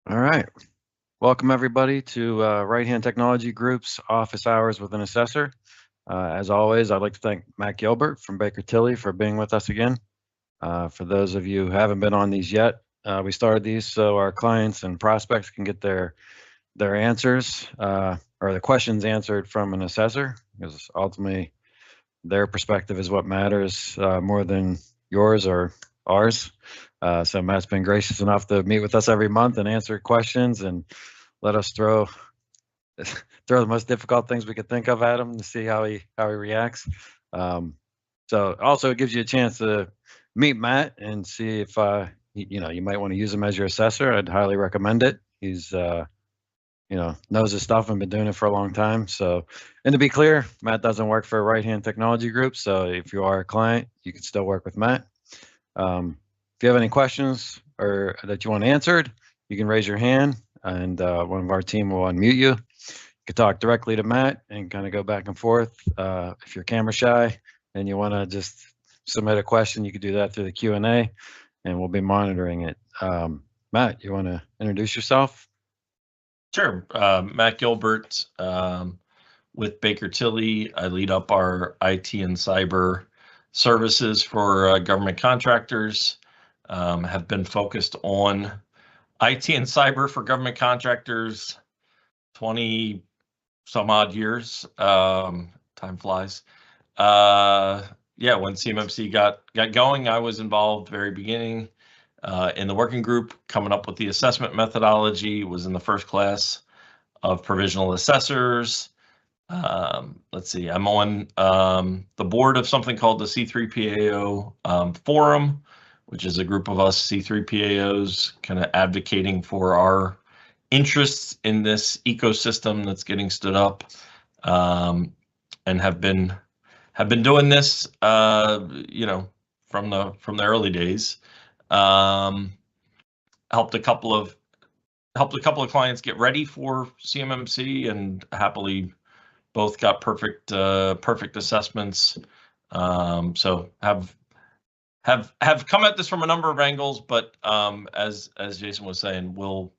All right. Welcome everybody to Right Hand Technology Group's office hours with an assessor. As always, I'd like to thank Matt Gilbert from Baker Tilly for being with us again. For those of you who haven't been on these yet, we started these so our clients and prospects can get their answers or the questions answered from an assessor, because ultimately their perspective is what matters more than yours or ours. So Matt's been gracious enough to meet with us every month and answer questions and let us throw the most difficult things we could think of at him to see how he reacts. So also it gives you a chance to meet Matt and see if you might want to use him as your assessor. I'd highly recommend it. He's knows his stuff and been doing it for a long time. So, and to be clear, Matt doesn't work for a Right Hand Technology Group. So if you are a client, you can still work with Matt. If you have any questions or that you want answered, you can raise your hand and one of our team will unmute you. You can talk directly to Matt and kind of go back and forth. If you're camera shy and you want to just submit a question, you can do that through the Q&A and we'll be monitoring it. Matt, you want to introduce yourself? Sure. Matt Gilbert with Baker Tilly. I lead up our IT and cyber services for government contractors. Have been focused on IT and cyber for government contractors 20 some odd years. Time flies. Yeah, when CMMC got going, I was involved very beginning in the working group, coming up with the assessment methodology, was in the first class of provisional assessors. Let's see, I'm on the board of something called the C3PAO Forum, which is a group of us C3PAOs kind of advocating for our interests in this ecosystem that's getting stood up, and have been doing this, from the early days. Helped a couple of clients get ready for CMMC, and happily both got perfect assessments. So have come at this from a number of angles, but as Jason was saying, we'll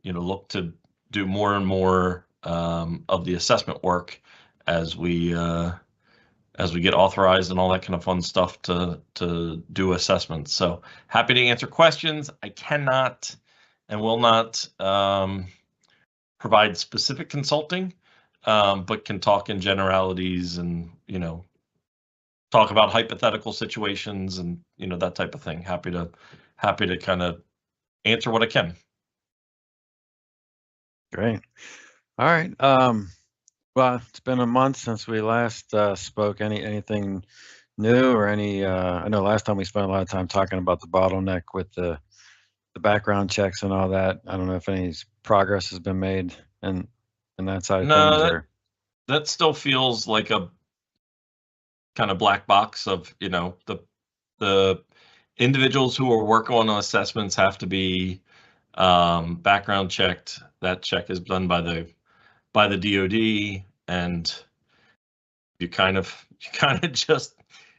look to do more and more of the assessment work as we get authorized and all that kind of fun stuff to do assessments. So happy to answer questions. I cannot and will not provide specific consulting, but can talk in generalities and talk about hypothetical situations and that type of thing. Happy to kind of answer what I can. Great. All right. Well, it's been a month since we last spoke. Anything new or any? I know last time we spent a lot of time talking about the bottleneck with the background checks and all that. I don't know if any progress has been made in that side of things. No, that still feels like a kind of black box of the individuals who are working on assessments have to be background checked. That check is done by the DoD, and you kind of just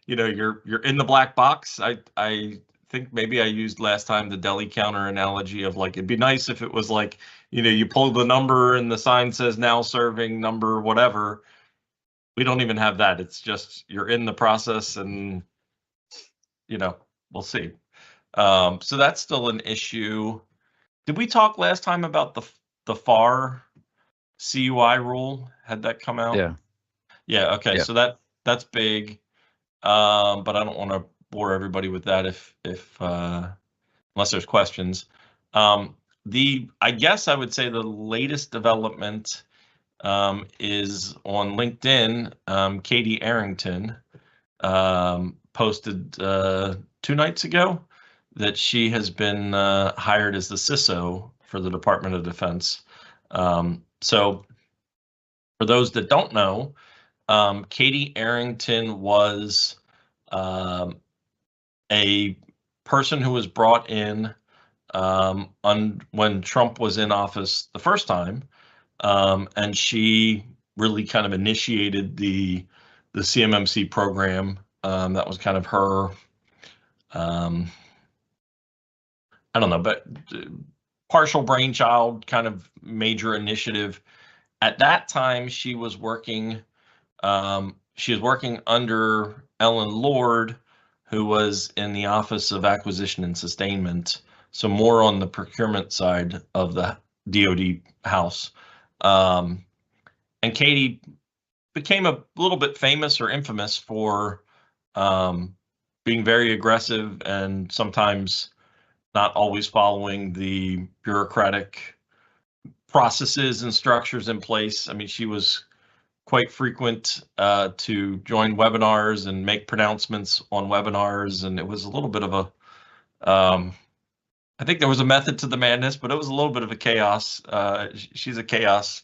you're in the black box. I think maybe I used last time the deli counter analogy of like, it'd be nice if it was like, you pull the number and the sign says now serving number whatever. We don't even have that. It's just you're in the process, and we'll see. So that's still an issue. Did we talk last time about the FAR CUI rule? Had that come out? Yeah. Okay. Yeah. So that's big. But I don't want to bore everybody with that if unless there's questions. I guess I would say the latest development is on LinkedIn. Katie Arrington posted 2 nights ago that she has been hired as the CISO for the Department of Defense. So for those that don't know, Katie Arrington was a person who was brought in when Trump was in office the first time, and she really kind of initiated the CMMC program. That was kind of her, I don't know, but partial brainchild, kind of major initiative. At that time, she was working under Ellen Lord, who was in the Office of Acquisition and Sustainment, so more on the procurement side of the DoD house. And Katie became a little bit famous or infamous for being very aggressive and sometimes not always following the bureaucratic processes and structures in place. I mean, she was quite frequent to join webinars and make pronouncements on webinars, and it was a little bit of a I think there was a method to the madness, but it was a little bit of a chaos. She's a chaos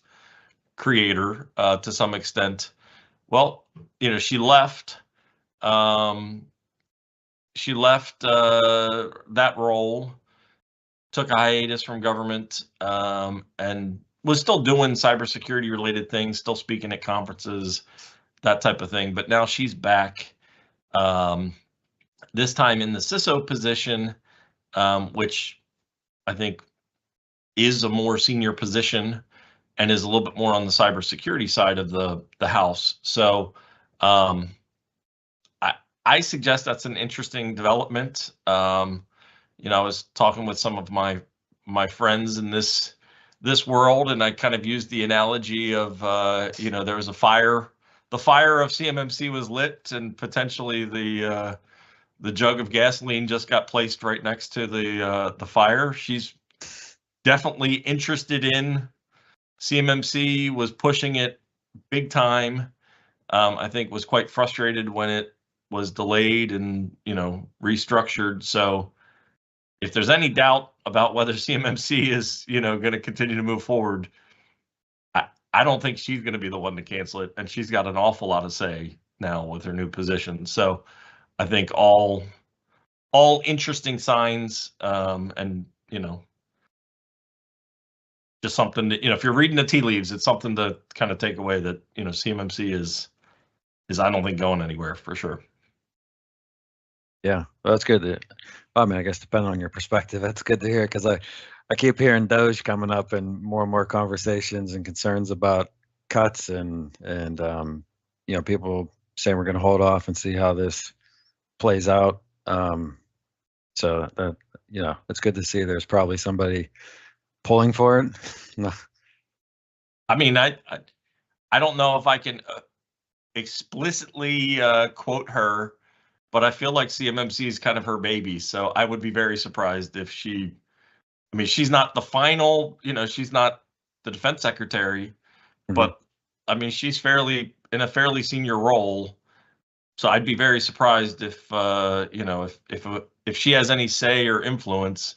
creator to some extent. Well, she left. She left that role, took a hiatus from government, and was still doing cybersecurity related things, still speaking at conferences, that type of thing. But now she's back, this time in the CISO position, which I think is a more senior position and is a little bit more on the cybersecurity side of the house. So I suggest that's an interesting development. I was talking with some of my friends in this world, and I kind of used the analogy of there was a fire. The fire of CMMC was lit, and potentially the jug of gasoline just got placed right next to the fire. She's definitely interested in CMMC, was pushing it big time. I think was quite frustrated when it was delayed and restructured. So if there's any doubt about whether CMMC is going to continue to move forward, I don't think she's going to be the one to cancel it, and she's got an awful lot of say now with her new position. So I think all interesting signs, and just something that if you're reading the tea leaves, it's something to kind of take away that CMMC is I don't think going anywhere for sure. Yeah, well, that's good. I mean, I guess depending on your perspective, that's good to hear, because I keep hearing Doge coming up and more conversations and concerns about cuts and people saying we're going to hold off and see how this plays out. So that it's good to see there's probably somebody pulling for it. No. I mean, I don't know if I can explicitly quote her, but I feel like CMMC is kind of her baby. So I would be very surprised if she's not the final, she's not the defense secretary, but I mean, she's in a fairly senior role. So I'd be very surprised if, if she has any say or influence.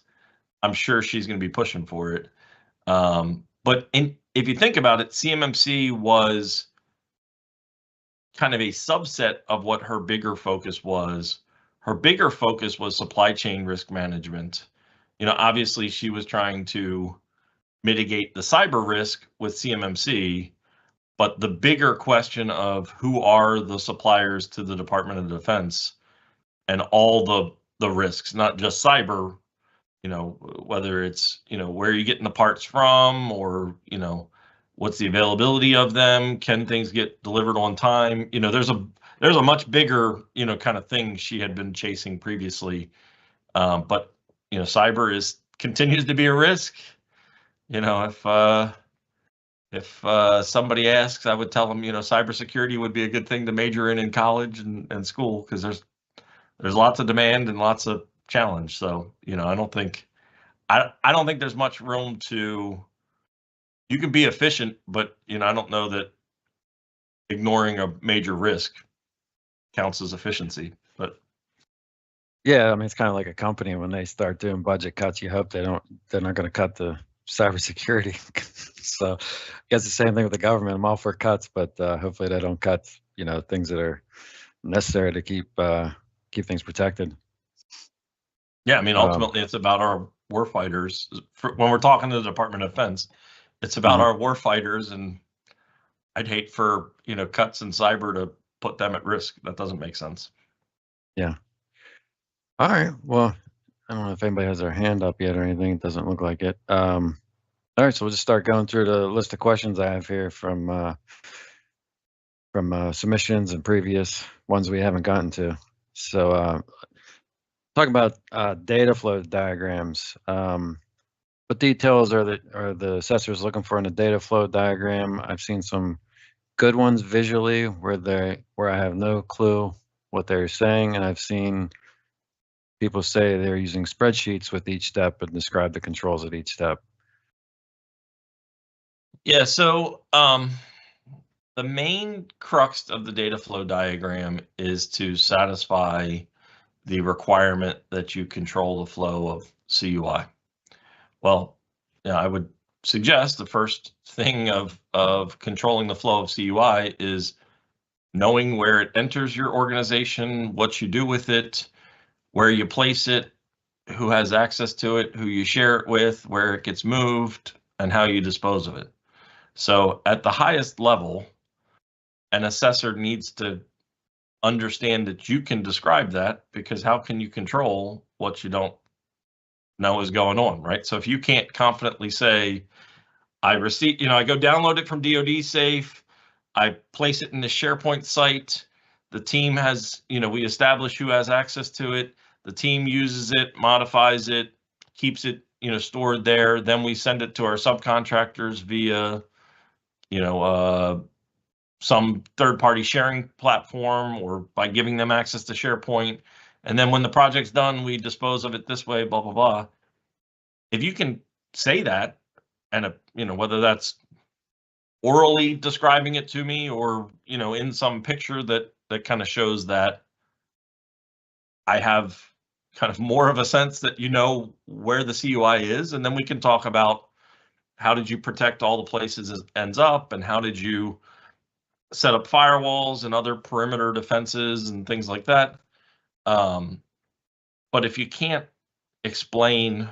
I'm sure she's going to be pushing for it. But if you think about it, CMMC was kind of a subset of what her bigger focus was. Her bigger focus was supply chain risk management. Obviously she was trying to mitigate the cyber risk with CMMC, but the bigger question of who are the suppliers to the Department of Defense and all the risks, not just cyber, whether it's, where are you getting the parts from, or, what's the availability of them? Can things get delivered on time? There's a much bigger, kind of thing she had been chasing previously. But, cyber continues to be a risk. If somebody asks, I would tell them, cybersecurity would be a good thing to major in college and school, because there's lots of demand and lots of challenge. So, I don't think there's much room to. You can be efficient, but I don't know that ignoring a major risk counts as efficiency. But yeah, I mean, it's kind of like a company when they start doing budget cuts. You hope they're not going to cut the cybersecurity. So I guess the same thing with the government. I'm all for cuts, but hopefully they don't cut things that are necessary to keep things protected. Yeah, I mean, ultimately it's about our warfighters. When we're talking to the Department of Defense, it's about our warfighters, and I'd hate for cuts in cyber to put them at risk. That doesn't make sense. Yeah. All right. Well, I don't know if anybody has their hand up yet or anything. It doesn't look like it. All right, so we'll just start going through the list of questions I have here from submissions and previous ones we haven't gotten to. So talking about data flow diagrams. What details are the assessors looking for in a data flow diagram? I've seen some good ones visually where I have no clue what they're saying, and I've seen people say they're using spreadsheets with each step and describe the controls at each step. Yeah, so the main crux of the data flow diagram is to satisfy the requirement that you control the flow of CUI. Well, yeah, I would suggest the first thing of controlling the flow of CUI is knowing where it enters your organization, what you do with it, where you place it, who has access to it, who you share it with, where it gets moved, and how you dispose of it. So at the highest level, an assessor needs to understand that you can describe that, because how can you control what you don't know is going on, right? So if you can't confidently say, I receive, I go download it from DoD Safe, I place it in the SharePoint site, the team has, we establish who has access to it, the team uses it, modifies it, keeps it, stored there, then we send it to our subcontractors via, some third-party sharing platform or by giving them access to SharePoint. And then when the project's done, we dispose of it this way, blah, blah, blah. If you can say that, and, whether that's orally describing it to me or, in some picture that kind of shows that I have kind of more of a sense that where the CUI is, and then we can talk about how did you protect all the places it ends up, and how did you set up firewalls and other perimeter defenses and things like that. But if you can't explain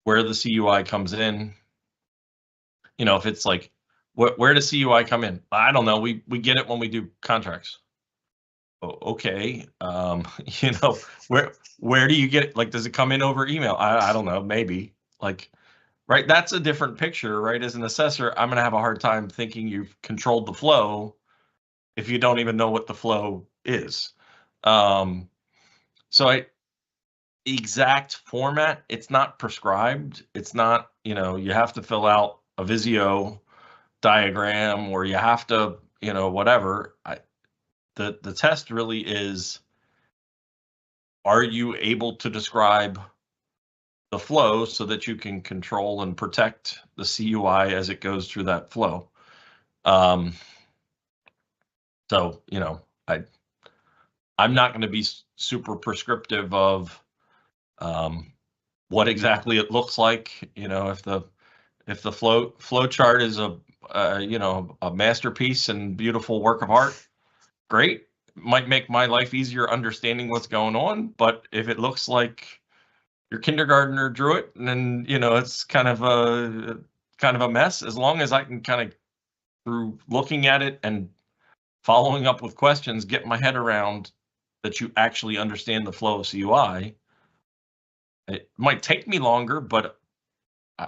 where the CUI comes in, if it's like, where does CUI come in? I don't know. We get it when we do contracts. Okay. Where do you get it? Like, does it come in over email? I don't know. Maybe, like, right. That's a different picture, right? As an assessor, I'm going to have a hard time thinking you've controlled the flow if you don't even know what the flow is. So exact format, it's not prescribed. It's not, you have to fill out a Visio diagram, or you have to, whatever. The test really is, are you able to describe the flow so that you can control and protect the CUI as it goes through that flow? So, I'm not going to be super prescriptive of what exactly it looks like. If the flow chart is a masterpiece and beautiful work of art, great. Might make my life easier understanding what's going on. But if it looks like your kindergartner drew it, and then it's kind of a mess, as long as I can kind of, through looking at it and following up with questions, get my head around that you actually understand the flow of CUI. It might take me longer, but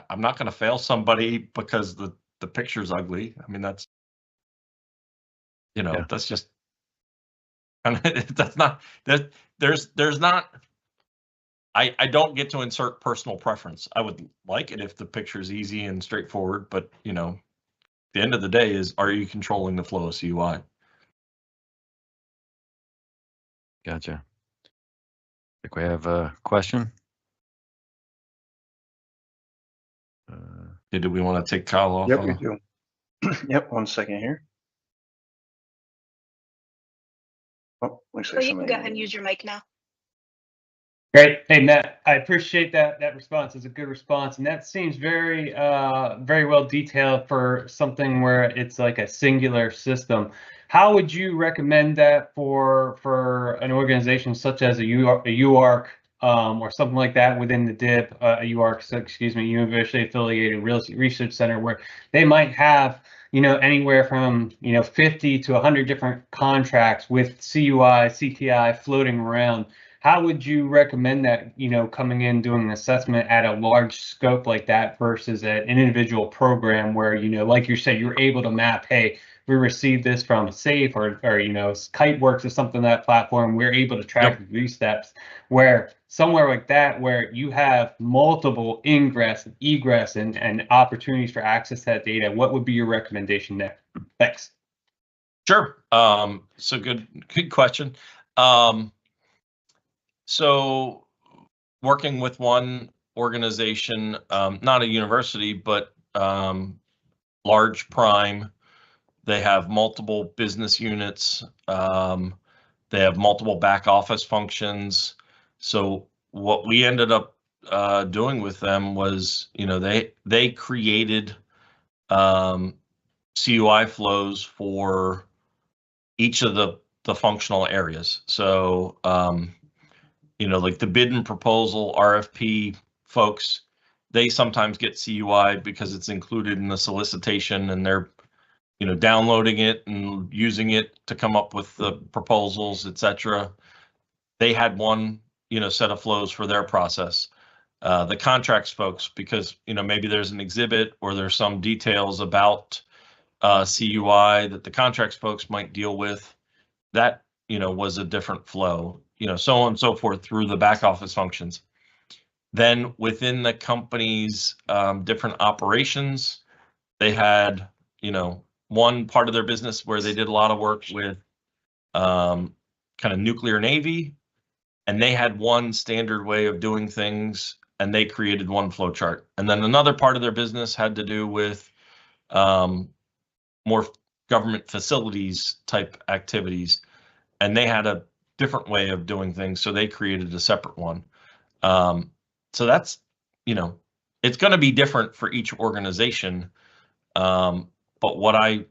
I'm not going to fail somebody because the picture's ugly. I mean, that's, Yeah. that's just, that's not, there's not, I don't get to insert personal preference. I would like it if the picture's easy and straightforward, but the end of the day is, are you controlling the flow of CUI? Gotcha. I think we have a question. Do we want to take Kyle off? Yep, we do. Yep, 1 second here. Oh, looks like you can go ahead and use your mic now. Great. Hey, Matt, I appreciate that response. It's a good response. And that seems very, very well detailed for something where it's like a singular system. How would you recommend that for an organization such as a UARC or something like that within the DIP, a UARC, excuse me, University Affiliated Research Center, where they might have, anywhere from, 50 to 100 different contracts with CUI, CTI floating around? How would you recommend that, coming in, doing an assessment at a large scope like that versus an individual program where, like you said, you're able to map, hey, we received this from Safe or Kiteworks or something, that platform, we're able to track these steps, where somewhere like that, where you have multiple ingress and egress and opportunities for access to that data, what would be your recommendation there? Thanks. Sure. So good question. So working with one organization, not a university, but large prime, they have multiple business units. They have multiple back office functions. So what we ended up doing with them was, they created CUI flows for each of the functional areas. So, like the bid and proposal RFP folks, they sometimes get CUI because it's included in the solicitation and they're, downloading it and using it to come up with the proposals, etc. They had one, set of flows for their process. The contracts folks, because, maybe there's an exhibit or there's some details about CUI that the contracts folks might deal with, that, was a different flow, so on and so forth through the back office functions. Then within the company's different operations, they had, one part of their business where they did a lot of work with kind of nuclear Navy, and they had one standard way of doing things, and they created one flow chart. And then another part of their business had to do with more government facilities type activities, and they had a different way of doing things, so they created a separate one. So that's, it's going to be different for each organization. But what I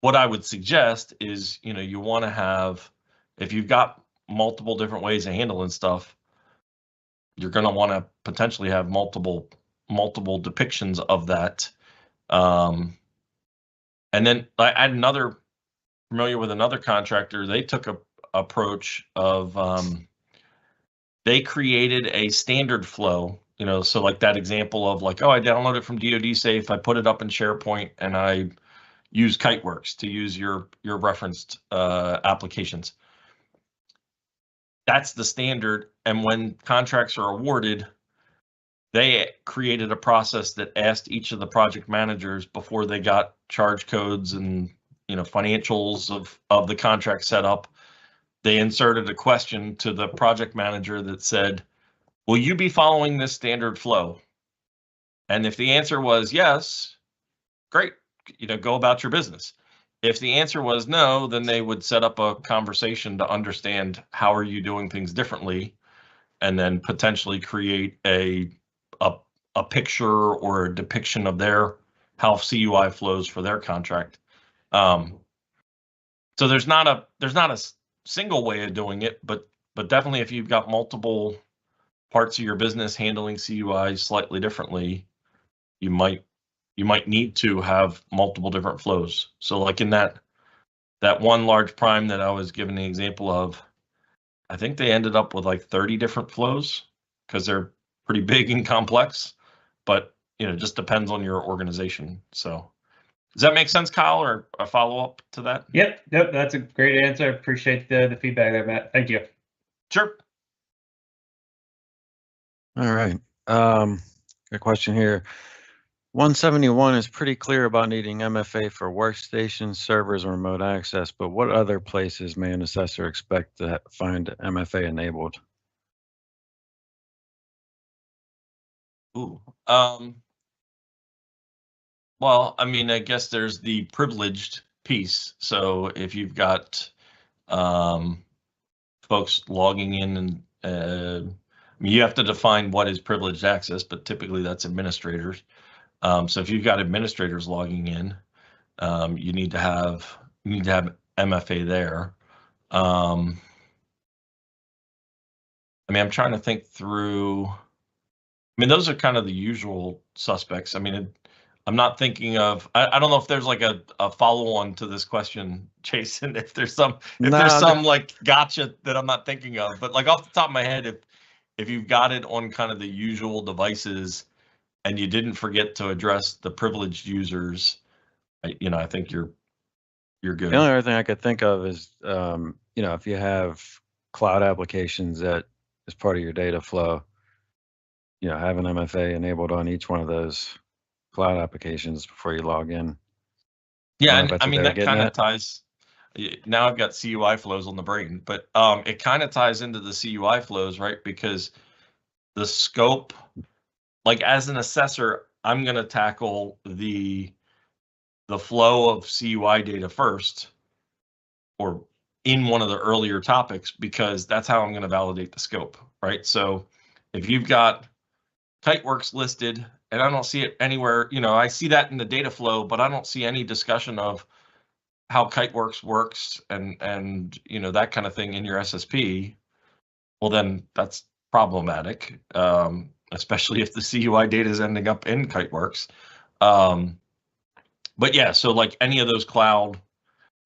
would suggest is, you want to have, if you've got multiple different ways of handling stuff, you're going to want to potentially have multiple depictions of that. And then I had familiar with another contractor. They took a approach of they created a standard flow, so like that example of like, oh, I download it from DoD Safe, I put it up in SharePoint, and I use Kiteworks to use your referenced applications. That's the standard. And when contracts are awarded, they created a process that asked each of the project managers before they got charge codes and financials of the contract set up. They inserted a question to the project manager that said, will you be following this standard flow? And if the answer was yes, great, go about your business. If the answer was no, then they would set up a conversation to understand how are you doing things differently, and then potentially create a picture or a depiction of how CUI flows for their contract. So there's not a single way of doing it, but definitely if you've got multiple parts of your business handling CUI slightly differently, you might need to have multiple different flows. So like in that one large prime that I was giving the example of, I think they ended up with like 30 different flows because they're pretty big and complex, but it just depends on your organization. So does that make sense, Kyle, or a follow-up to that? Yep, that's a great answer. I appreciate the feedback there, Matt. Thank you. Sure. All right. Good question here. 171 is pretty clear about needing MFA for workstations, servers, and remote access, but what other places may an assessor expect to find MFA enabled? Ooh. Well, I mean, I guess there's the privileged piece. So if you've got folks logging in and I mean, you have to define what is privileged access, but typically that's administrators. So if you've got administrators logging in, you need to have MFA there. I mean, I'm trying to think through. I mean, those are kind of the usual suspects. I mean, I'm not thinking of, I don't know if there's like a follow-on to this question, Jason, if there's some like gotcha that I'm not thinking of, but like off the top of my head, if you've got it on kind of the usual devices and you didn't forget to address the privileged users, I think you're good. The only other thing I could think of is, if you have cloud applications that is part of your data flow, have an MFA enabled on each one of those cloud applications before you log in. Yeah, if and that's I what mean, they were that getting kind of at. ties. Now I've got CUI flows on the brain, but it kind of ties into the CUI flows, right? Because the scope, like as an assessor, I'm going to tackle the flow of CUI data first, or in one of the earlier topics, because that's how I'm going to validate the scope, right? So if you've got Kiteworks listed and I don't see it anywhere, I see that in the data flow, but I don't see any discussion of how Kiteworks works and that kind of thing in your SSP, well, then that's problematic, especially if the CUI data is ending up in Kiteworks. But yeah, so like any of those cloud,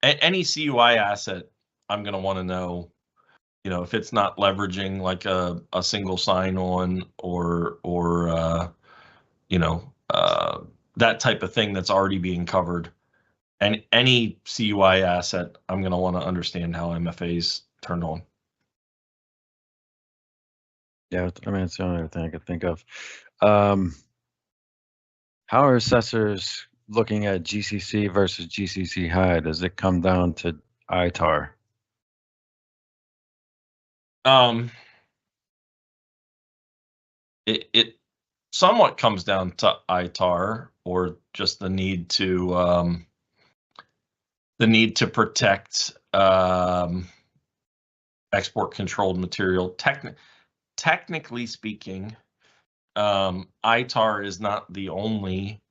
any CUI asset, I'm going to want to know, if it's not leveraging like a single sign-on or that type of thing that's already being covered. And any CUI asset, I'm going to want to understand how MFA's turned on. Yeah, I mean, it's the only other thing I could think of. How are assessors looking at GCC versus GCC high? Does it come down to ITAR? It somewhat comes down to ITAR, or just the need to protect export controlled material. Technically speaking, ITAR is not the only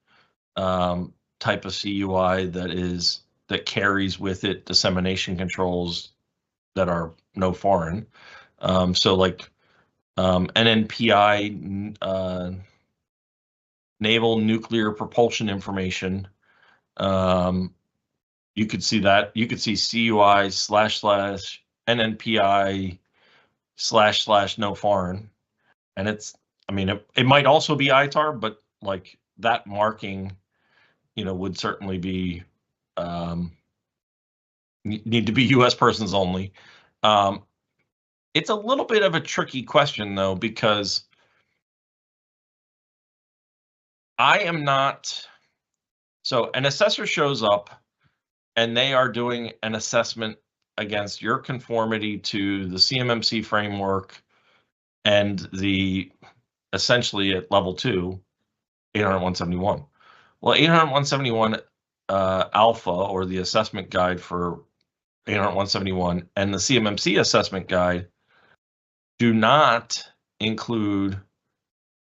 type of CUI that carries with it dissemination controls that are no foreign. So like NNPI, naval nuclear propulsion information. You could see that. You could see CUI / NNPI / no foreign. And it might also be ITAR, but like that marking, would certainly be need to be U.S. persons only. It's a little bit of a tricky question though, because I am not. So an assessor shows up and they are doing an assessment against your conformity to the CMMC framework and essentially at level 2, 800-171. Well, 800-171 alpha, or the assessment guide for 800-171, and the CMMC assessment guide do not include,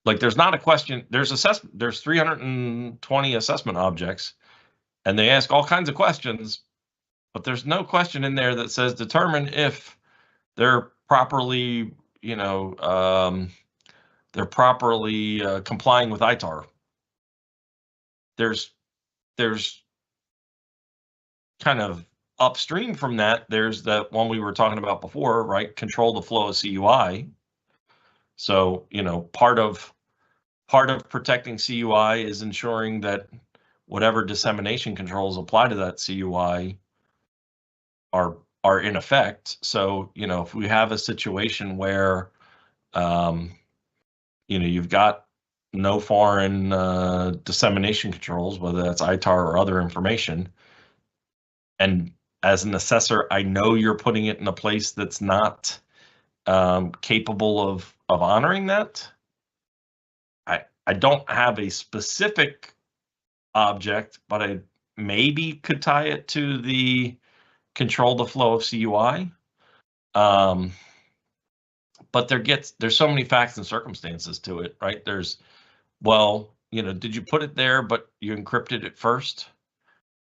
like, there's not a question, there's 320 assessment objects, and they ask all kinds of questions, but there's no question in there that says determine if they're properly, complying with ITAR. There's kind of upstream from that, there's that one we were talking about before, right? Control the flow of CUI. So, part of protecting CUI is ensuring that whatever dissemination controls apply to that CUI are in effect. So, if we have a situation where, you've got no foreign dissemination controls, whether that's ITAR or other information, and as an assessor, I know you're putting it in a place that's not capable of honoring that. I don't have a specific object, but I maybe could tie it to the control the flow of CUI. But there's so many facts and circumstances to it, right? There's, well, did you put it there, but you encrypted it first?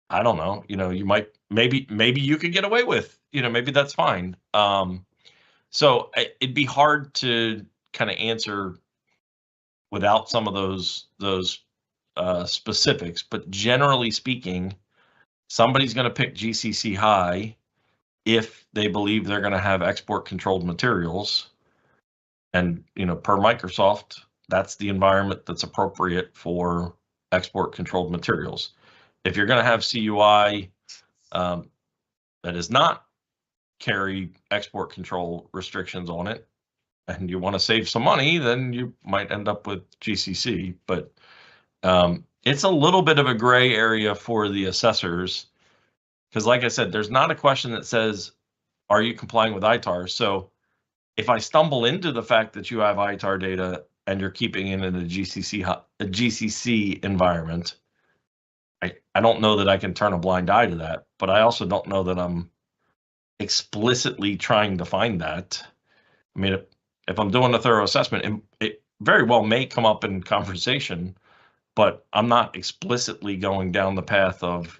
I don't know. You might, maybe you could get away with, maybe that's fine. So it'd be hard to kind of answer without some of those specifics, but generally speaking, somebody's going to pick GCC high if they believe they're going to have export controlled materials. And, per Microsoft, that's the environment that's appropriate for export controlled materials. If you're going to have CUI that does not carry export control restrictions on it, and you want to save some money, then you might end up with GCC. But it's a little bit of a gray area for the assessors, because like I said, there's not a question that says, are you complying with ITAR? So if I stumble into the fact that you have ITAR data and you're keeping it in a GCC environment, I don't know that I can turn a blind eye to that, but I also don't know that I'm explicitly trying to find that. I mean, if I'm doing a thorough assessment, it very well may come up in conversation, but I'm not explicitly going down the path of,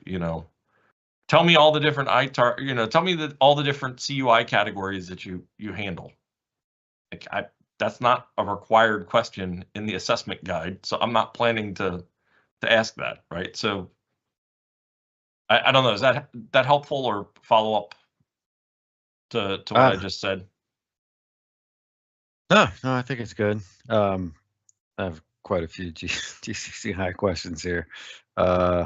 tell me all the different ITAR, tell me all the different CUI categories that you handle. That's not a required question in the assessment guide, so I'm not planning to ask that, right? So I don't know, is that helpful or follow up to what I just said? No, I think it's good. I have quite a few GCC high questions here. I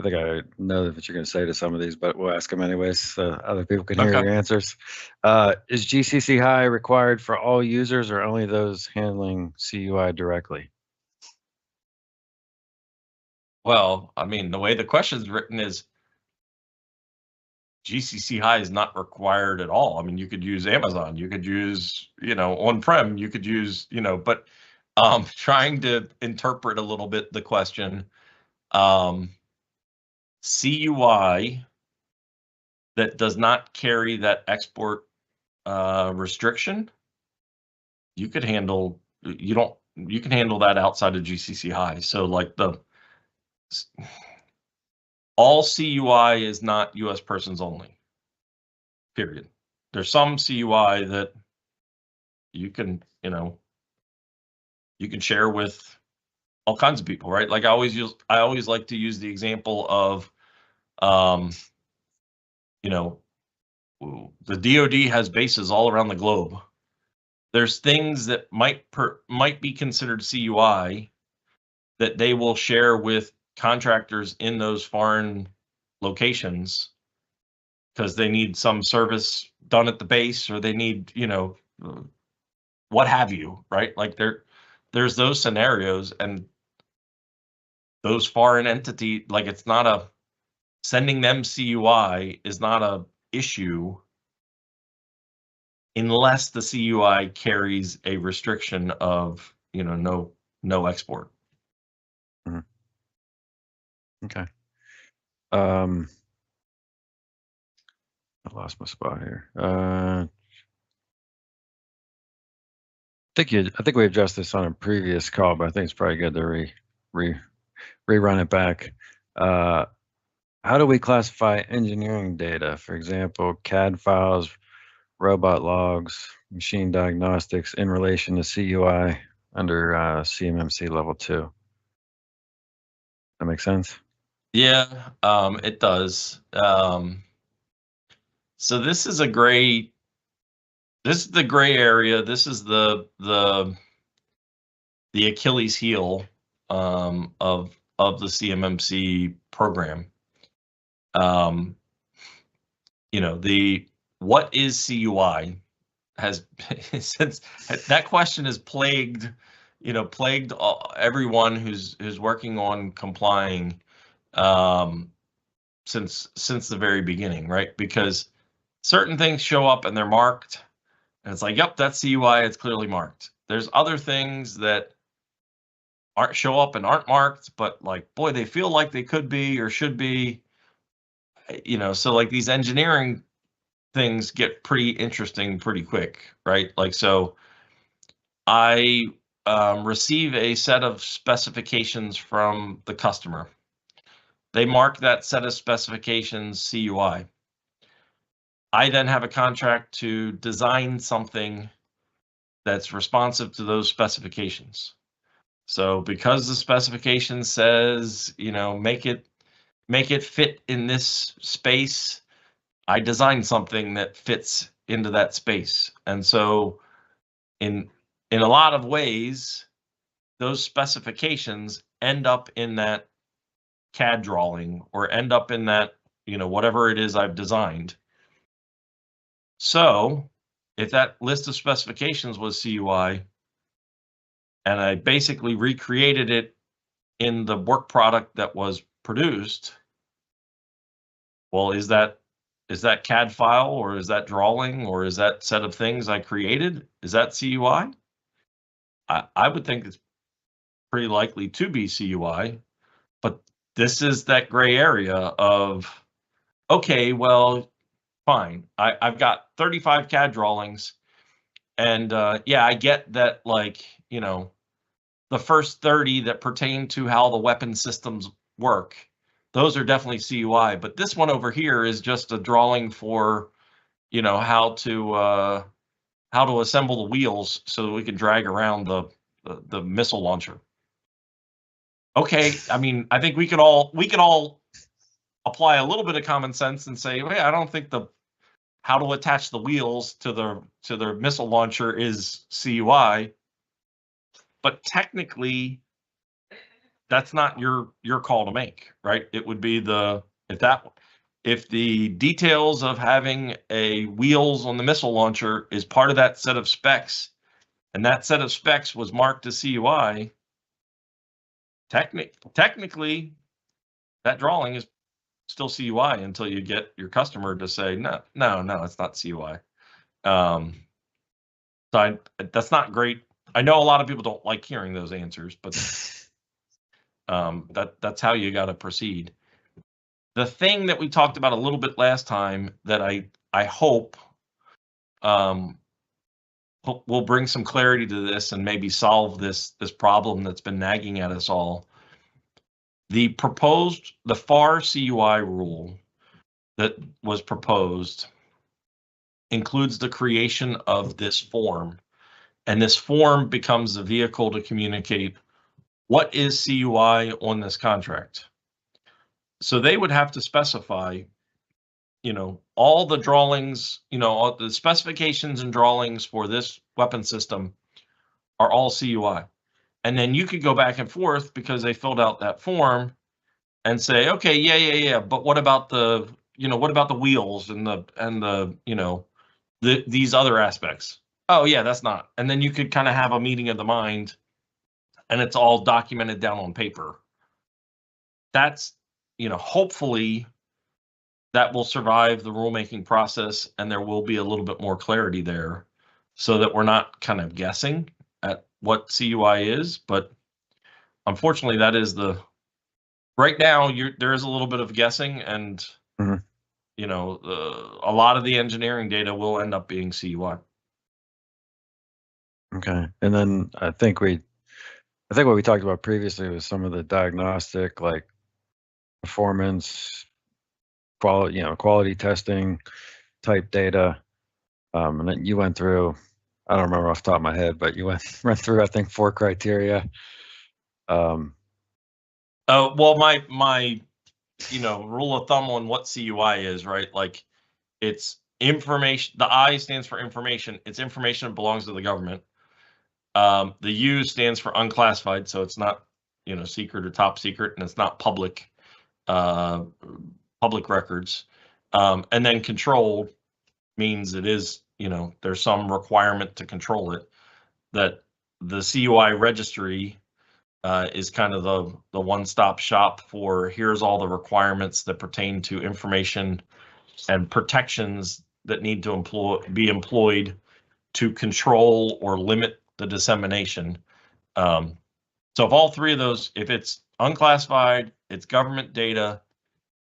think I know what you're going to say to some of these, but we'll ask them anyways so other people can hear your answers. Is GCC high required for all users or only those handling CUI directly? Well, I mean, the way the question is written is GCC high is not required at all. I mean, you could use Amazon, you could use, on-prem, you could use, but trying to interpret a little bit the question, CUI that does not carry that export restriction, you can handle that outside of GCC high. So like all CUI is not US persons only, period. There's some CUI that you can share with all kinds of people, right? Like I always like to use the example of, the DoD has bases all around the globe. There's things that might be considered CUI that they will share with contractors in those foreign locations because they need some service done at the base or they need, what have you, right? Like there's those scenarios, and those foreign entity, like it's not sending them CUI is not a issue unless the CUI carries a restriction of, no export. Mm-hmm. Okay. I lost my spot here. I think we addressed this on a previous call, but I think it's probably good to rerun it back. How do we classify engineering data? For example, CAD files, robot logs, machine diagnostics in relation to CUI under CMMC level 2. That makes sense? Yeah, it does. So this is the gray area. This is the Achilles heel of the CMMC program. What is CUI has since that question has plagued everyone who's working on complying since the very beginning, right? Because certain things show up and they're marked, and it's like, yep, that's CUI, it's clearly marked. There's other things that show up and aren't marked, but like, boy, they feel like they could be or should be, so like these engineering things get pretty interesting pretty quick, right? Like, so I receive a set of specifications from the customer. They mark that set of specifications CUI. I then have a contract to design something that's responsive to those specifications. So because the specification says, you know, make it fit in this space, I designed something that fits into that space. And so in a lot of ways, those specifications end up in that CAD drawing or end up in that, you know, whatever it is I've designed. So if that list of specifications was CUI and I basically recreated it in the work product that was produced, well, is that CAD file, or is that drawing, or is that set of things I created? Is that CUI? I would think it's pretty likely to be CUI, but this is that gray area of, okay, well, fine. I've got 35 CAD drawings, and yeah, I get that, like, you know, the first 30 that pertain to how the weapon systems work, those are definitely CUI, but this one over here is just a drawing for, you know, how to assemble the wheels so that we can drag around the missile launcher. Okay, I mean, I think we could all apply a little bit of common sense and say, hey, I don't think how to attach the wheels to the missile launcher is CUI, but technically that's not your call to make, right? It would be if the details of having a wheels on the missile launcher is part of that set of specs, and that set of specs was marked as CUI, technically that drawing is still CUI until you get your customer to say, no, it's not CUI. So that's not great. I know a lot of people don't like hearing those answers, but that's how you got to proceed. The thing that we talked about a little bit last time that I hope will bring some clarity to this and maybe solve this problem that's been nagging at us all. The FAR CUI rule that was proposed includes the creation of this form, and this form becomes the vehicle to communicate what is CUI on this contract. So they would have to specify, you know, all the drawings, you know, all the specifications and drawings for this weapon system are all CUI. And then you could go back and forth because they filled out that form and say, okay, yeah, but what about the, you know, what about the wheels and the, you know, these other aspects? Oh yeah, that's not. And then you could kind of have a meeting of the mind and it's all documented down on paper. That's, you know, hopefully that will survive the rulemaking process and there will be a little bit more clarity there so that we're not kind of guessing at what CUI is. But unfortunately, that is right now there is a little bit of guessing, and you know, a lot of the engineering data will end up being CUI. Okay, and then I think what we talked about previously was some of the diagnostic, like performance, quality testing type data. And then you went through, I don't remember off the top of my head, but you went through, I think, 4 criteria. Well, my you know, rule of thumb on what CUI is, right? Like, it's information. The I stands for information. It's information that belongs to the government. The U stands for unclassified, so it's not, you know, secret or top secret, and it's not public records. And then controlled means it is, you know, there's some requirement to control it. That the CUI registry is kind of the one-stop shop for here's all the requirements that pertain to information and protections that need to be employed to control or limit the dissemination. So if all 3 of those, if it's unclassified, it's government data,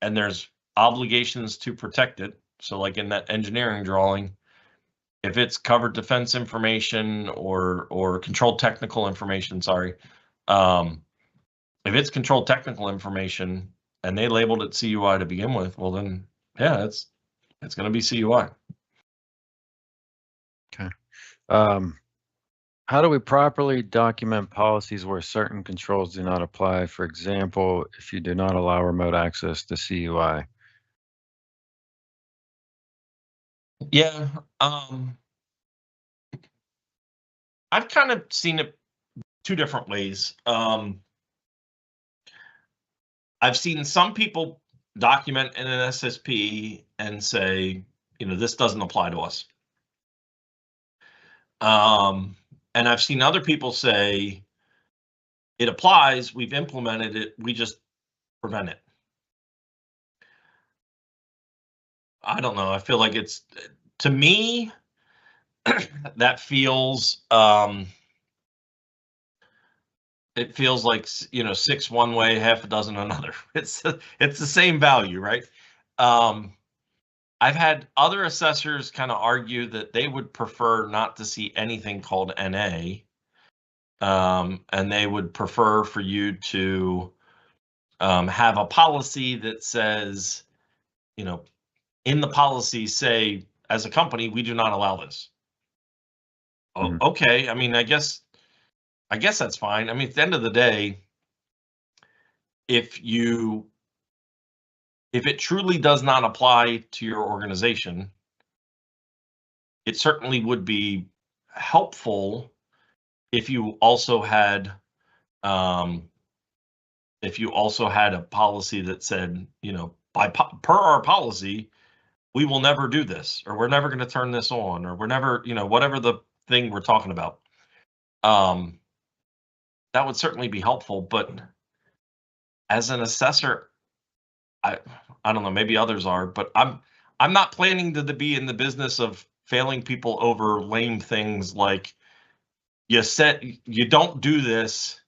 and there's obligations to protect it. So like in that engineering drawing, if it's covered defense information or controlled technical information, sorry. If it's controlled technical information and they labeled it CUI to begin with, well then, yeah, it's going to be CUI. Okay. How do we properly document policies where certain controls do not apply? For example, if you do not allow remote access to CUI. Yeah, I've kind of seen it two different ways. I've seen some people document in an SSP and say, this doesn't apply to us. And I've seen other people say, it applies, we've implemented it, we just prevent it. I don't know. I feel like it's, to me, that feels, it feels like, six one way, half a dozen another. It's the same value, right? I've had other assessors kind of argue that they would prefer not to see anything called NA. And they would prefer for you to have a policy that says, in the policy, say, as a company, we do not allow this. Oh, okay. I mean, I guess that's fine. I mean, at the end of the day, if it truly does not apply to your organization, it certainly would be helpful if you also had a policy that said, per our policy, we will never do this, or we're never going to turn this on, or we're never, whatever the thing we're talking about. That would certainly be helpful, but as an assessor, I don't know, maybe others are, but I'm not planning to be in the business of failing people over lame things like you said you don't do this,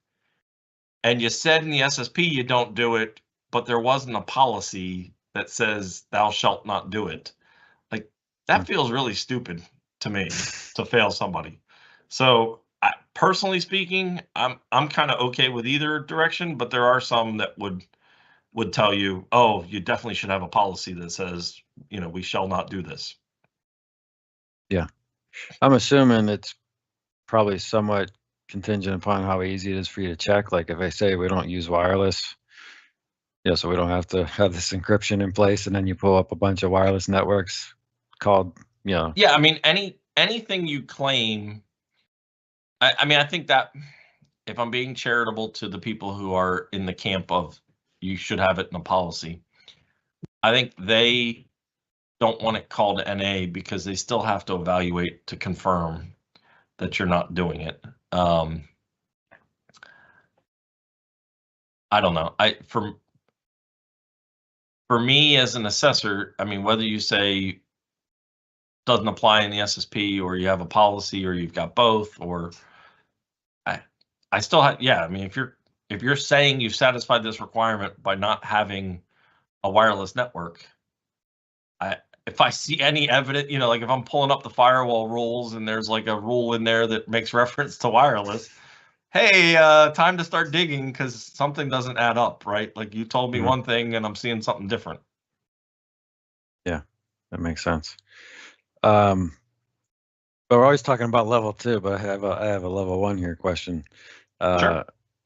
and you said in the SSP you don't do it, but there wasn't a policy that says thou shalt not do it. Like, that feels really stupid to me to fail somebody. So personally speaking, I'm kind of okay with either direction, but there are some that would tell you, oh, you definitely should have a policy that says, we shall not do this. Yeah. I'm assuming it's probably somewhat contingent upon how easy it is for you to check. Like if I say we don't use wireless, so we don't have to have this encryption in place, and then you pull up a bunch of wireless networks called, Yeah, I mean, anything you claim, I mean, I think that if I'm being charitable to the people who are in the camp of you should have it in a policy, I think they don't want it called NA because they still have to evaluate to confirm that you're not doing it. I don't know. For me as an assessor, I mean, whether you say doesn't apply in the SSP, or you have a policy, or you've got both, or I still have, I mean, if you're saying you've satisfied this requirement by not having a wireless network, if I see any evidence, like if I'm pulling up the firewall rules and there's like a rule in there that makes reference to wireless, hey, time to start digging because something doesn't add up, right? Like you told me one thing and I'm seeing something different. Yeah, that makes sense. But we're always talking about level 2, but I have a level 1 here question. Sure.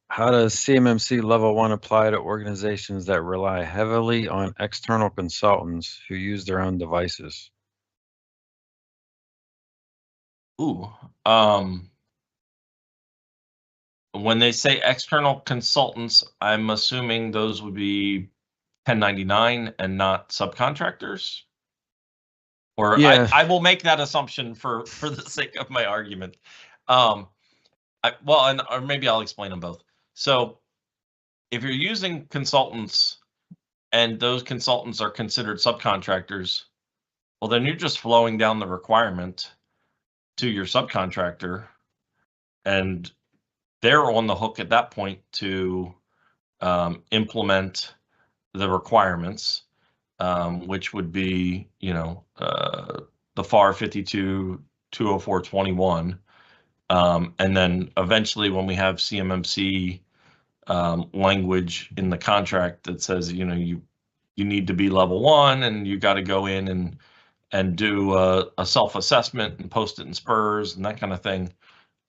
How does CMMC level 1 apply to organizations that rely heavily on external consultants who use their own devices? Ooh, when they say external consultants, I'm assuming those would be 1099 and not subcontractors. Or I will make that assumption for the sake of my argument. Or maybe I'll explain them both. So if you're using consultants and those consultants are considered subcontractors, well, then you're just flowing down the requirement to your subcontractor, and they're on the hook at that point to implement the requirements, which would be, the FAR 52-204-21. And then eventually when we have CMMC language in the contract that says, you need to be level 1 and you got to go in and do a self-assessment and post it in Spurs and that kind of thing.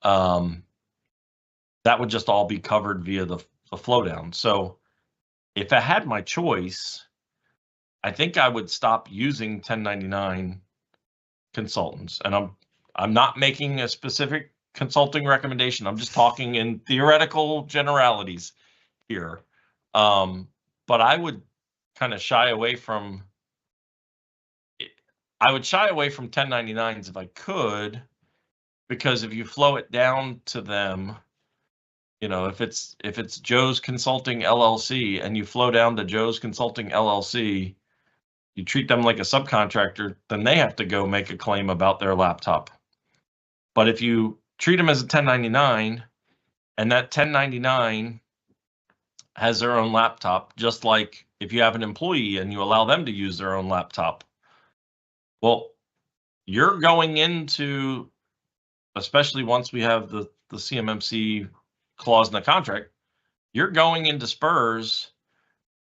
that would just all be covered via the flow down. So if I had my choice, I think I would stop using 1099 consultants. And I'm not making a specific consulting recommendation. I'm just talking in theoretical generalities here. But I would kind of shy away from 1099s if I could, because if you flow it down to them, you know, if it's Joe's Consulting LLC and you flow down to Joe's Consulting LLC, you treat them like a subcontractor, then they have to go make a claim about their laptop. But if you treat them as a 1099 and that 1099 has their own laptop, just like if you have an employee and you allow them to use their own laptop, well, you're going into, especially once we have the CMMC clause in the contract, you're going into SPRS,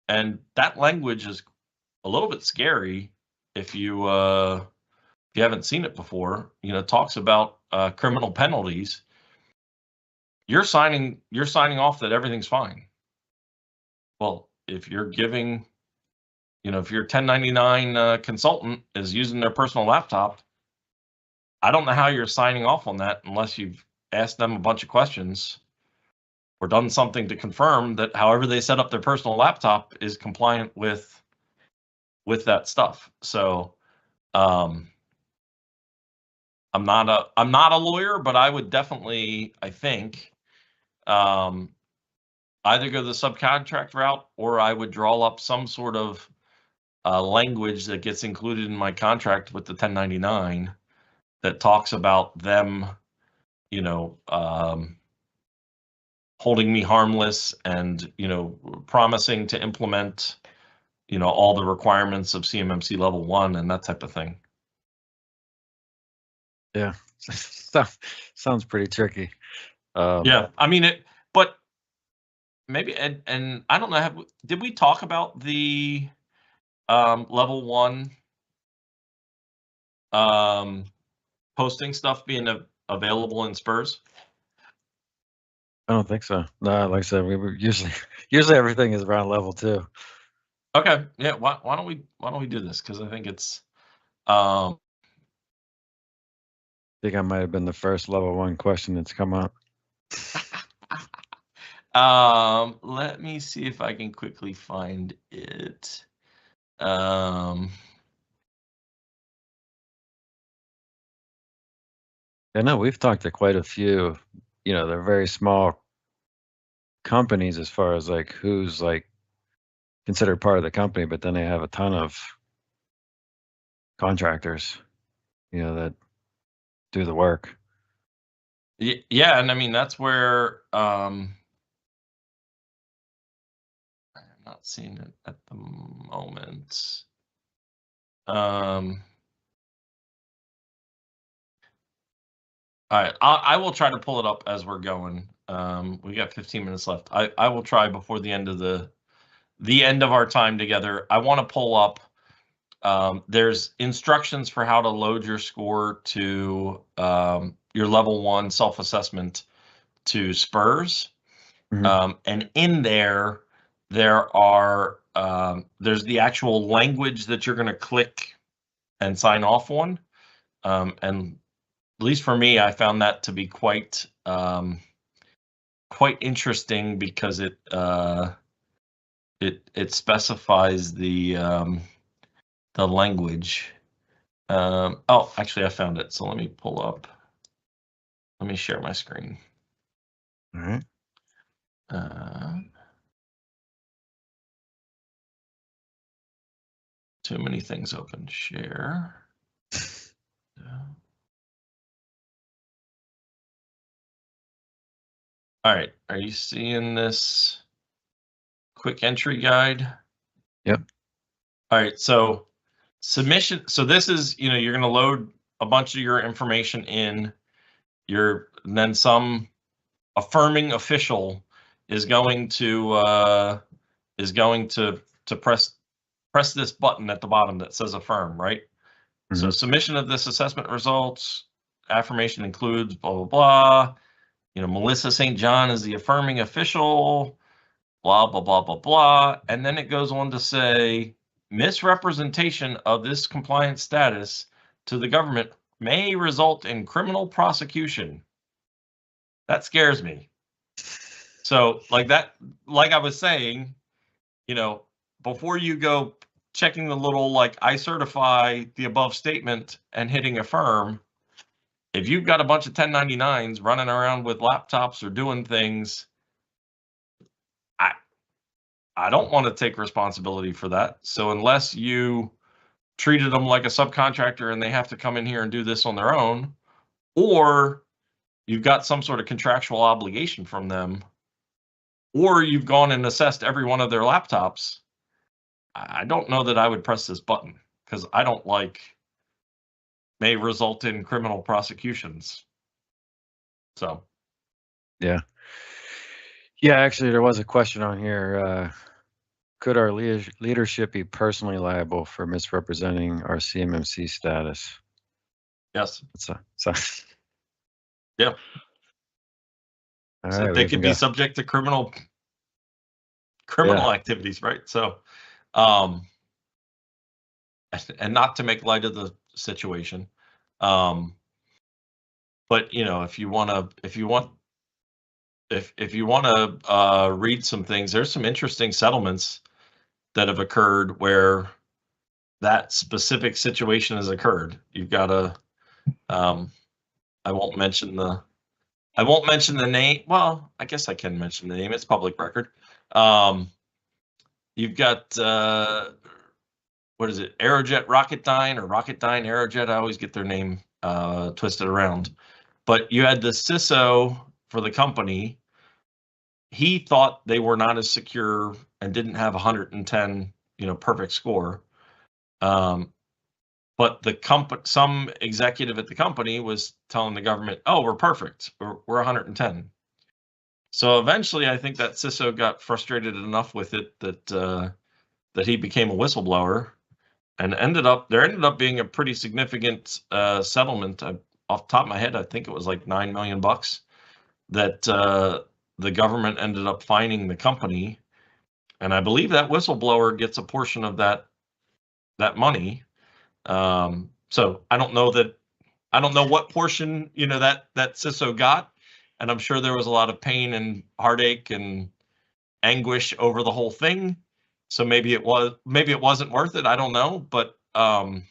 and that language is a little bit scary if you haven't seen it before. You know, it talks about criminal penalties. You're signing off that everything's fine. Well, if you're giving, you know, if your 1099 consultant is using their personal laptop, I don't know how you're signing off on that unless you've asked them a bunch of questions or done something to confirm that however they set up their personal laptop is compliant with that stuff. So I'm not a lawyer, but I would definitely, I think, either go the subcontract route, or I would draw up some sort of language that gets included in my contract with the 1099 that talks about them, you know, holding me harmless and, you know, promising to implement, you know, all the requirements of CMMC level 1 and that type of thing. Yeah, sounds pretty tricky. Yeah, I mean it, but maybe, and I don't know, did we talk about the level 1 posting stuff being available in SPRS? I don't think so. No, like I said, we were usually everything is around level 2. Okay, yeah. Why don't we do this? Because I think it's. I think I might have been the first level 1 question that's come up. Let me see if I can quickly find it. I know we've talked to quite a few, you know, they're very small companies as far as like who's like considered part of the company, but then they have a ton of contractors, you know, that do the work. Yeah, and I mean that's where I'm not seeing it at the moment. All right, I will try to pull it up as we're going. We got 15 minutes left. I will try before the end of the end of our time together. I want to pull up. There's instructions for how to load your score to your level 1 self-assessment to SPRS. Mhm. And in there are there's the actual language that you're going to click and sign off on. And at least for me, I found that to be quite interesting because it specifies the language. Oh, actually, I found it. So let me pull up. Let me share my screen. All right. Too many things open. Share. All right. Are you seeing this quick entry guide? Yep. All right. So submission. So this is, you know, you're going to load a bunch of your information in and then some affirming official is going to press this button at the bottom that says affirm, right? Mm-hmm. So submission of this assessment results, affirmation includes blah, blah, blah. Melissa St. John is the affirming official, blah, blah, blah, blah, blah. And then it goes on to say, misrepresentation of this compliance status to the government may result in criminal prosecution. That scares me. So like I was saying, before you go checking the little, I certify the above statement and hitting affirm, if you've got a bunch of 1099s running around with laptops or doing things, I don't want to take responsibility for that. So unless you treated them like a subcontractor and they have to come in here and do this on their own, or you've got some sort of contractual obligation from them, or you've gone and assessed every one of their laptops, I don't know that I would press this button, because I don't may result in criminal prosecutions. So. Yeah. Yeah, actually, there was a question on here. Could our leadership be personally liable for misrepresenting our CMMC status? Yes. So yeah. All So right, they could be subject to criminal activities, right? So, and not to make light of the situation, but if you want to read some things, there's some interesting settlements that have occurred where that specific situation has occurred. You've got a, I won't mention the name. Well, I guess I can mention the name. It's public record. You've got, what is it? Aerojet Rocketdyne or Rocketdyne Aerojet. I always get their name twisted around. But you had the CISO for the company. He thought they were not as secure and didn't have 110, perfect score. But some executive at the company was telling the government, "Oh, we're perfect. We're 110." So eventually, I think that CISO got frustrated enough with it that he became a whistleblower, and there ended up being a pretty significant settlement. Off the top of my head, I think it was like $9 million that the government ended up fining the company, and I believe that whistleblower gets a portion of that money. So I don't know what portion that CISO got, and I'm sure there was a lot of pain and heartache and anguish over the whole thing. So maybe it wasn't worth it. I don't know, but there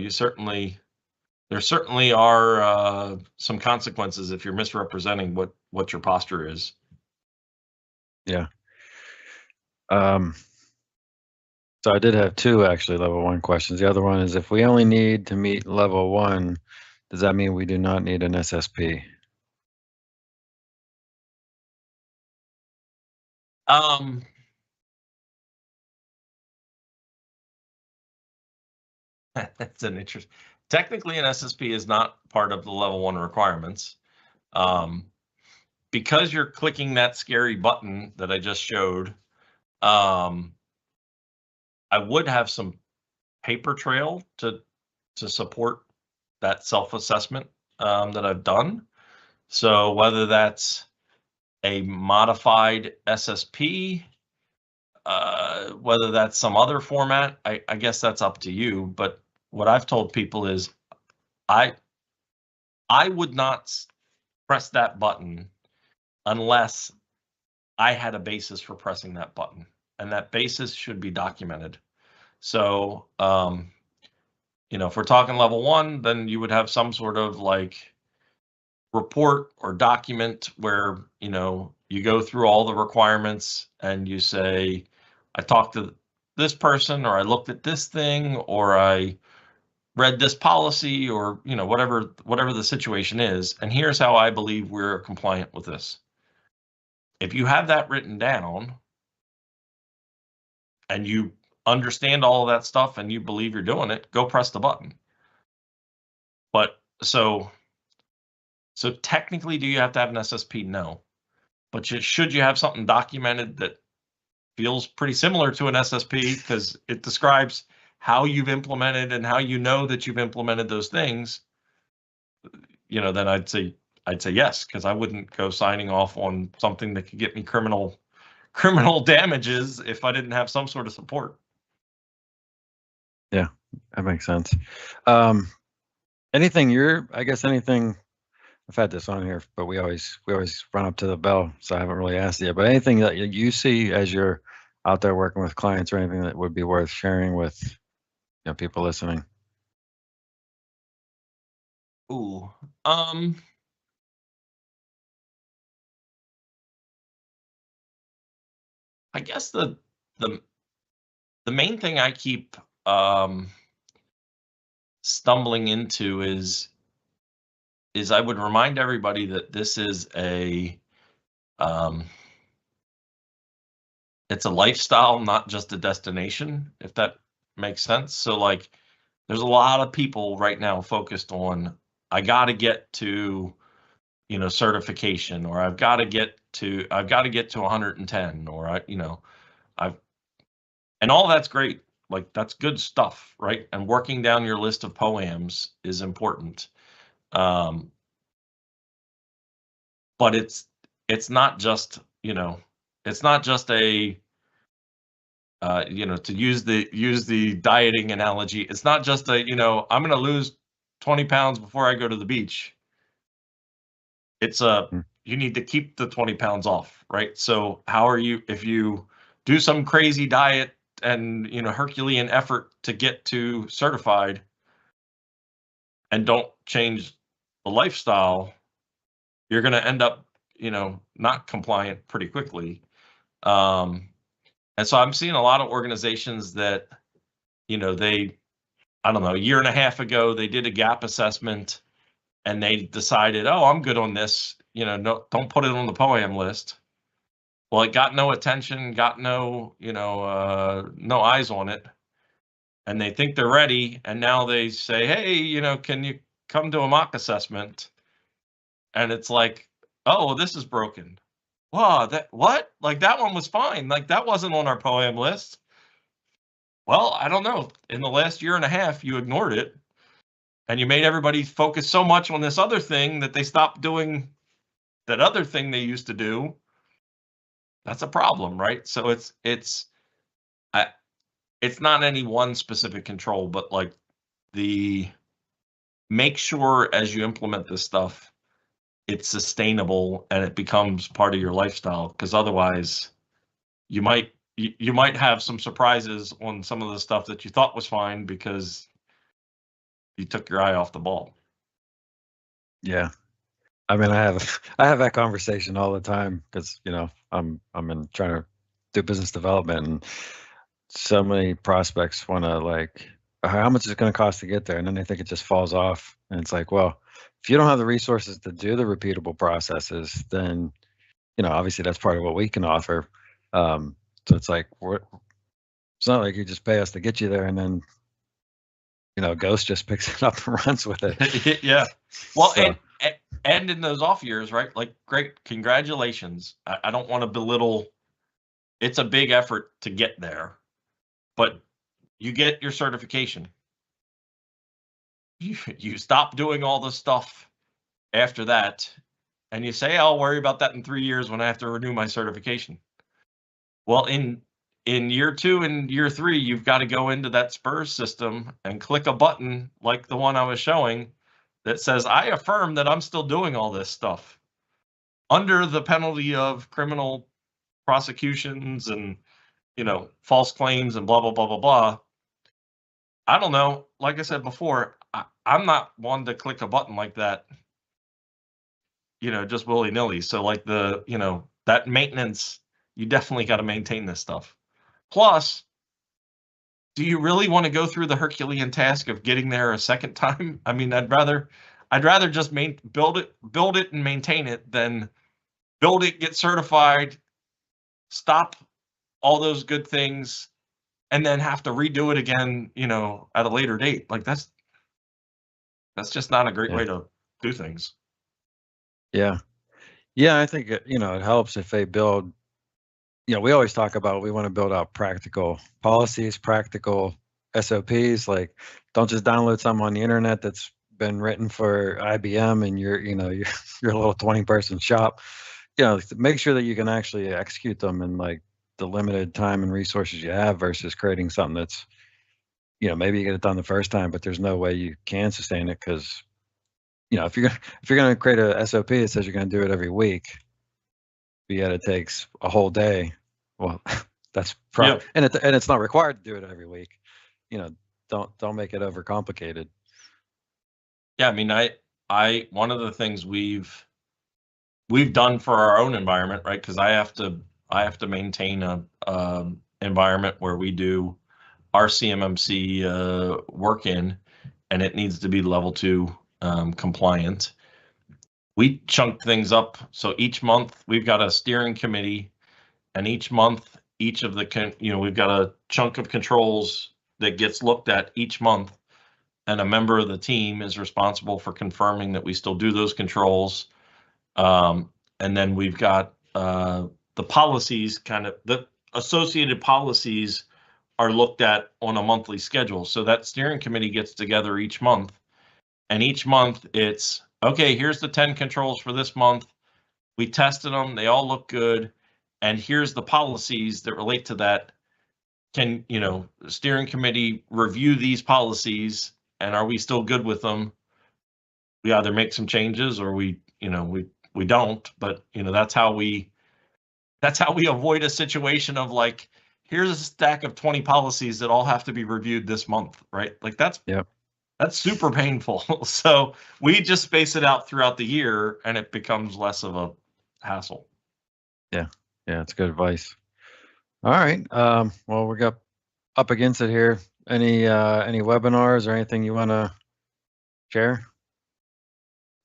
certainly are some consequences if you're misrepresenting what your posture is. Yeah. So I did have two actually level 1 questions. The other one is, if we only need to meet level 1, does that mean we do not need an SSP? That's an interesting. Technically, an SSP is not part of the level 1 requirements. Because you're clicking that scary button that I just showed, I would have some paper trail to support that self-assessment that I've done. So whether that's a modified SSP, whether that's some other format, I guess that's up to you. But what I've told people is I would not press that button unless I had a basis for pressing that button, and that basis should be documented. So, if we're talking level 1, then you would have some sort of report or document where, you go through all the requirements and you say, I talked to this person, or I looked at this thing, or I read this policy, or, whatever the situation is. And here's how I believe we're compliant with this. If you have that written down and you understand all of that stuff and you believe you're doing it, go press the button. But so technically, do you have to have an SSP? No. But should you have something documented that feels pretty similar to an SSP, because it describes how you've implemented and how you know that you've implemented those things? then I'd say yes, because I wouldn't go signing off on something that could get me criminal damages if I didn't have some sort of support. Yeah, that makes sense. Anything I've had this on here, but we always run up to the bell, so I haven't really asked yet. But anything that you see as you're out there working with clients, or anything that would be worth sharing with people listening? Ooh, I guess the main thing I keep stumbling into is I would remind everybody that this is it's a lifestyle, not just a destination, if that makes sense. So like, there's a lot of people right now focused on, I got to get to, certification, or I've got to get to 110, or and all that's great. Like, that's good stuff, right? And working down your list of POAMs is important. But it's not just, it's not just a, to use the dieting analogy, it's not just a, I'm going to lose 20 pounds before I go to the beach. It's you need to keep the 20 pounds off, right? So how are you, if you do some crazy diet and, Herculean effort to get to certified and don't change the lifestyle, you're going to end up, not compliant pretty quickly. And so I'm seeing a lot of organizations that, I don't know, a year and a half ago, they did a gap assessment and they decided, oh, I'm good on this, no, don't put it on the POAM list. Well, it got no attention, got no, no eyes on it. And they think they're ready. And now they say, hey, can you come to a mock assessment? And it's like, oh, well, this is broken. Wow, what? Like, that one was fine. Like, that wasn't on our POAM list. Well, I don't know. In the last year and a half, you ignored it. And you made everybody focus so much on this other thing that they stopped doing that other thing they used to do. That's a problem, right? So it's not any one specific control, but like, make sure as you implement this stuff, it's sustainable and it becomes part of your lifestyle, because otherwise you might have some surprises on some of the stuff that you thought was fine because you took your eye off the ball. Yeah. I mean, I have that conversation all the time, because I'm in trying to do business development, and so many prospects want to, like, how much is it going to cost to get there, and then they think it just falls off, and it's like, well, if you don't have the resources to do the repeatable processes, then obviously that's part of what we can offer. So it's like, it's not like you just pay us to get you there, and then Ghost just picks it up and runs with it. Yeah. Well, so. And in those off years, right? Like, great, congratulations. I don't want to belittle. It's a big effort to get there, but you get your certification. You stop doing all the stuff after that, and you say, I'll worry about that in 3 years when I have to renew my certification. Well, in year 2 and year 3, you've got to go into that SPURS system and click a button like the one I was showing that says, I affirm that I'm still doing all this stuff under the penalty of criminal prosecutions and, false claims and blah, blah, blah, blah, blah. I don't know. Like I said before, I'm not one to click a button like that, just willy-nilly. So like that maintenance, you definitely got to maintain this stuff. Plus, do you really want to go through the Herculean task of getting there a second time? I mean, I'd rather just build it and maintain it than build it, get certified, stop all those good things, and then have to redo it again, at a later date. Like, that's just not a great way to do things. Yeah. Yeah, I think it helps if they build, we always talk about, we want to build out practical policies, practical SOPs. Like, don't just download something on the internet that's been written for IBM and you're you're a little 20-person shop, make sure that you can actually execute them in like the limited time and resources you have versus creating something that's, maybe you get it done the first time, but there's no way you can sustain it because, if you're gonna create a SOP that says you're gonna do it every week, but yet it takes a whole day, well, that's Yeah. and it's not required to do it every week. Don't make it overcomplicated. Yeah, I mean, I one of the things we've done for our own environment, right? Because I have to maintain a environment where we do our CMMC work in, and it needs to be level 2 compliant. We chunk things up. So each month we've got a steering committee, and each month each of the we've got a chunk of controls that gets looked at each month, and a member of the team is responsible for confirming that we still do those controls. And then we've got the policies, kind of the associated policies are looked at on a monthly schedule. So that steering committee gets together each month, and each month it's, okay, here's the 10 controls for this month. We tested them, they all look good. And here's the policies that relate to that. Can, the steering committee review these policies, and are we still good with them? We either make some changes or we don't, but that's how we avoid a situation of like, here's a stack of 20 policies that all have to be reviewed this month, right? Like that's super painful. So we just space it out throughout the year and it becomes less of a hassle. Yeah, it's good advice. All right. Well, we got up against it here. Any webinars or anything you want to share?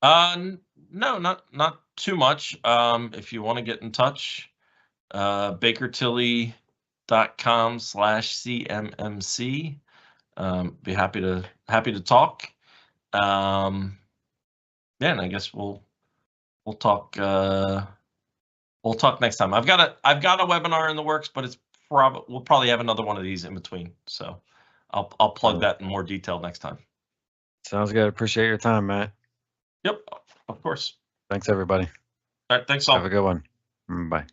No, not too much. If you want to get in touch, bakertilly.com/CMMC. Be happy to talk. And I guess we'll talk. We'll talk next time. I've got a webinar in the works, but we'll probably have another one of these in between. So I'll plug that in more detail next time. Sounds good. Appreciate your time, Matt. Yep, of course. Thanks, everybody. All right, thanks all. Have a good one. Bye.